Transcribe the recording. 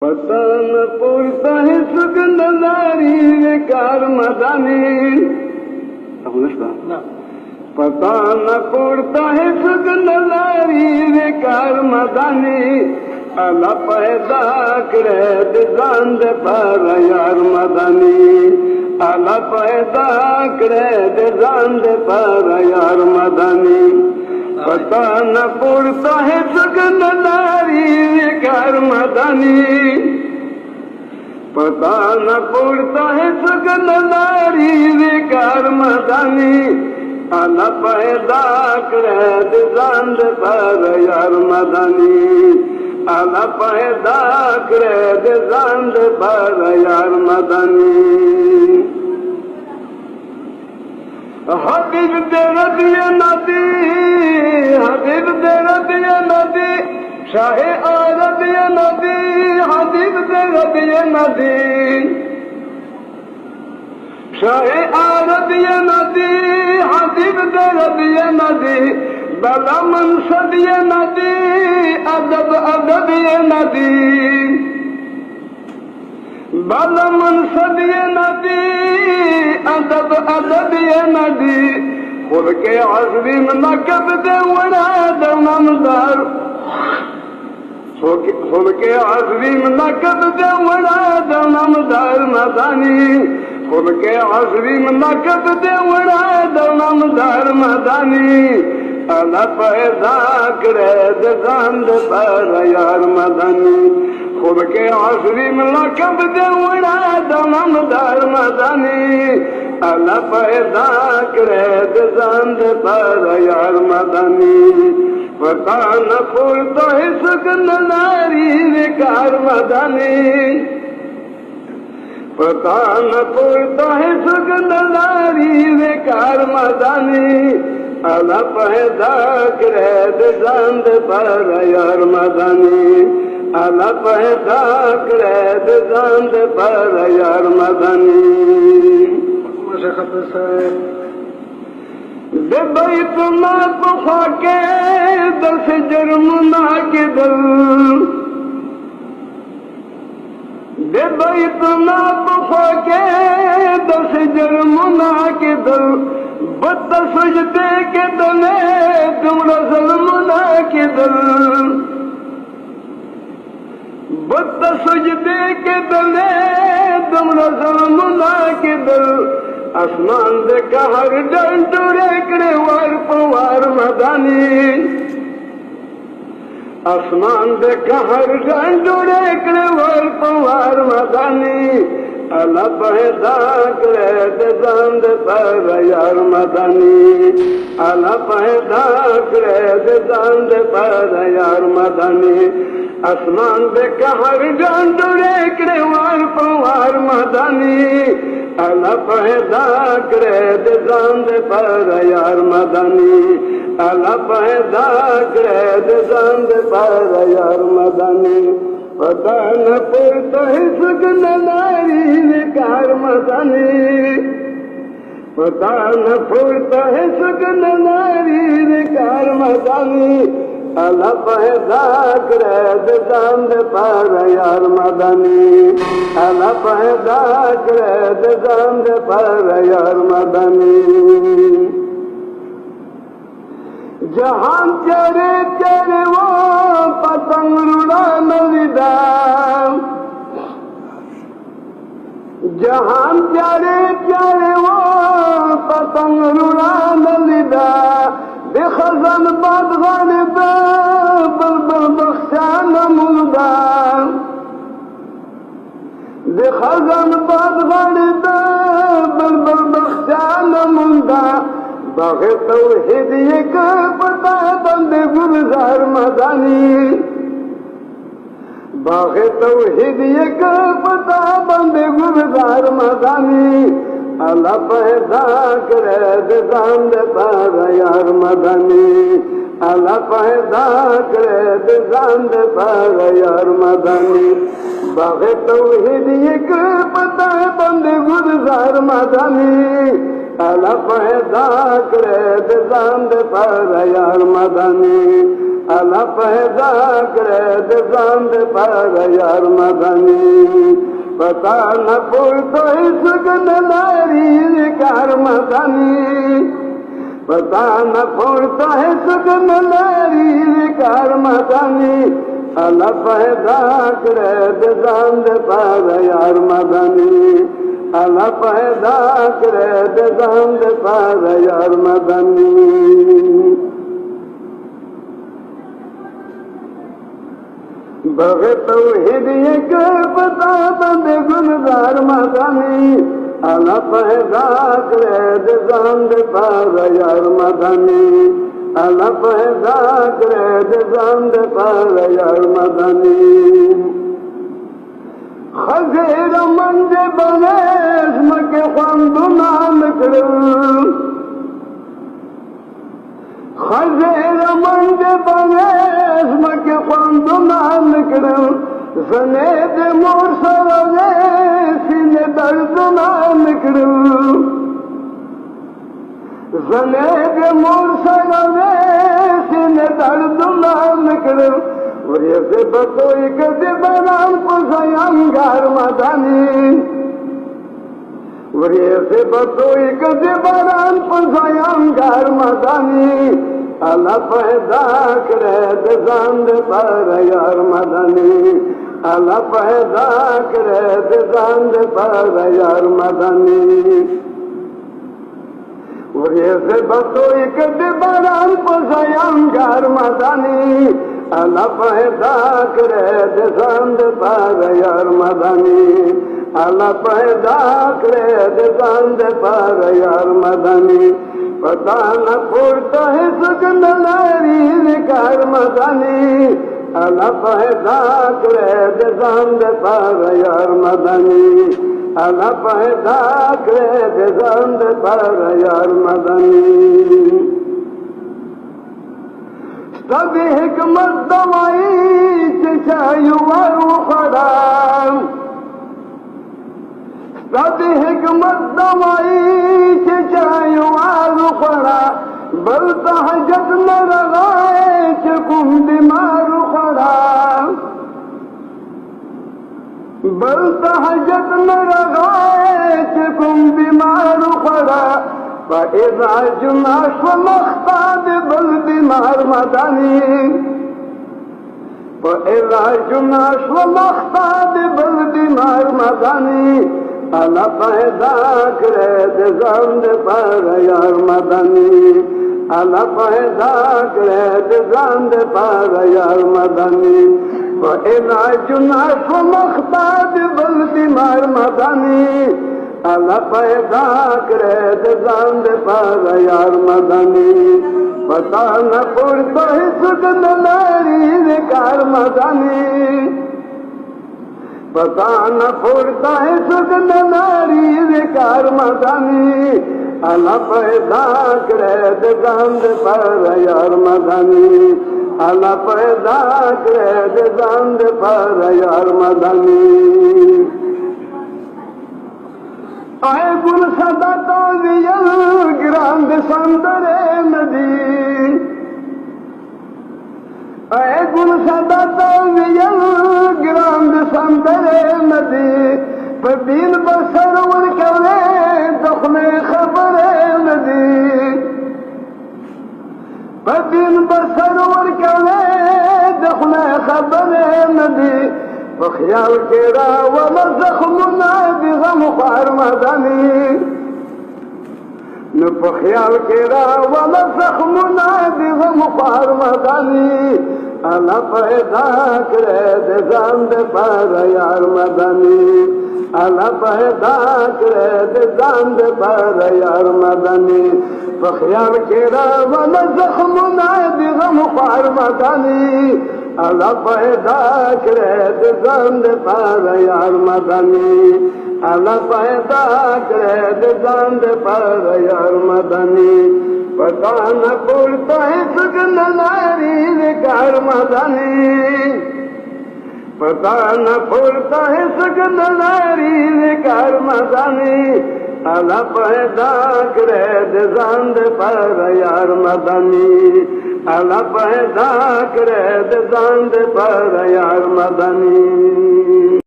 पता न पुरता है सुगंध नारी बेकार मदानी। पता न पुरता है सुगंध नारी बेकार मदानी। अला पैदा करे जान पर यार मदानी। अला पैदा करे जान पर यार मदानी। पता न पुरता है सुगंध नारी बेकार मदानी। पता न पुरता है सुगंध नारी बेकार मदानी। अला पैदा करे जान पर यार मदानी। अला पैदा करे जान पर यार मदानी। हबीब तेरा दिया नदी, हबीब तेरा दिया नदी, शाहे आरबिया नदी, हबीब तेरा दिया नदी, शाहे आरबिया नदी, हबीब तेरा दिया नदी, बला मनसदिया नदी, अदब अदबिया नदी, बला मनसदिया नदी, अदब अदबिया नदी। खुद के अज़ीम नकब दे वड़ा दमदार, खुद के अज़ीम नकब दे वड़ा दमदार मदानी। खुद के अज़ीम नकब दे वड़ा दमदार मदानी। अला पैदा करे जान पर यार मदानी। खुद के अज़ीम नकब दे वड़ा दमदार मदानी। अला पैदा करे जान पर यार मदानी। पता न पुरता है सुगंध नारी बेकार मदानी। पता न पुरता है सुगंध नारी बेकार मदानी। अला पैदा करे जान पर यार मदानी। अला पैदा करे जान पर यार मदानी। बैत ना तोफा के दस जुर्म ना के दल। बैत ना तोफा के दस जुर्म ना के दल। बद सजदे के दले तुमरा ज़ुल्म ना के दल। बद सजदे के दले तुमरा ज़ुल्म ना के दल। आसमान दे कहर डंडोरे करे वार पवार मदानी। आसमान दे कहर डंडोरे करे वार पवार मदानी। अला पैदा करे जान पर यार मदानी। अला पैदा करे जान पर यार मदानी। आसमान दे कहर डंडोरे करे वार पवार मदानी। अला पैदा करे जान पर यार मदानी। अला पैदा करे जान पर यार मदानी। पता न पुरता है सुगंध नारी बेकार मदानी। पता न पुरता है सुगंध नारी बेकार मदानी। अला पैदा करे जान पर यार मदानी। अला पैदा करे जान पर यार मदानी। जहान चरे चरे वो पतंग रुड़ा नविदा। जहान चरे चरे वो पतंग रुड़ा नविदा। बेखजन बदगन बलबल बख्शान मुर्दा। बेखजन बदगन बलबल बख्शान मुर्दा। बाग़े तौहीद एक पता बंदे गुलजार मदानी। बाग़े तौहीद एक पता बंदे गुलजार मदानी। अला पैदा करे जान पर यार मदानी। अला पैदा करे जान पर यार मदानी। बाग़े तौहीद एक पता बंदे गुलजार मदानी। अला पैदा करे जान पर यार मदानी। अला पैदा करे दंद पर यार मदनी पता न पुरतो सुगन नारी कार मदनी पता न पुरतो सुगन नारी कार मदनी अला पैदा करे दंद पर यार मदनी अला पैदा करे दंद पर यार मदनी बगे तौहीद के पता बंदे गुनगार मदनी अला पैदा करे दंद पर यार मदनी अला पैदा करे दंद पर यार मदनी खजेर मंज बनेश मके खंदुना निकल खजेर मंज बनेश मके खंदुना निकल सने दे मोर सरवे सीने दर्द ना निकल सने दे मोर सरवे सीने दर्द ना निकल से बतोई कदे बनाम पुसयंगार मदनी से बतोई कदे बनाम पुसयंगार मदनी अला पैदा करे दंद पर यार मदनी अला पैदा करे दंद पर यार मदनी से बतोई कदे बनाम पुसयंगार मदनी अला पैदा करे दंद पर यार मदनी अला पैदा करे दंद पर यार मदनी पता न पुरता सुगन नारी कार मदनी अला पैदा करे दंद पर यार मदनी अला पैदा करे दंद पर यार मदनी सभी हिकमत दवाई चचायुआरू खड़ा सभी हिकमत दवाई चचायुआरू खड़ा बल तहजत न लगाए चकुम बीमारू खड़ा बल तहजत न लगाए चकुम बीमारू खड़ा इज़ा जुनाश मख्ताद बल बीमार मदनी इज़ा जुनाश मख्ताद बल बीमार मदनी अला पैदा करे दंद पर यार मदनी अला पैदा करे दंद पर यार मदनी इज़ा जुनाश मख्ताद बल बीमार मदनी अला पैदा करे दंद पर यार मदनी पता न पुरतो सुगन नारी कार मदनी पता न पुरता सुगन नारी कार मदनी अला पैदा करे दंद पर यार मदनी अला पैदा करे दंद पर यार मदनी आए गुल सदा ताजियल गिरांद संदरे नदी आए गुल सदा ताजियल गिरांद संदरे नदी पदीन बसरवर करे दखले खबरे नदी पदीन बसरवर करे दखले खबरे नदी बख्याल केरा वाला जख्मुना बिगम ख्वार मदनी न बख्याल केरा वाला जख्मुना बिगम ख्वार मदनी अला पैदा करे दंद पर यार मदनी अला पैदा करे दंद पर यार मदनी बख्याल केरा वाला जख्मुना बिगम ख्वार मदनी अला पैदा करे दंद पर यार मदनी अला पैदा करे दंद पर यार मदनी पता न पुरता सुगन नारी कार मदनी पता न पुरता सुगन नारी कार मदनी अला पैदा करे दंद पर यार मदनी Allah पैदा करे द जान दे पर यार मदनी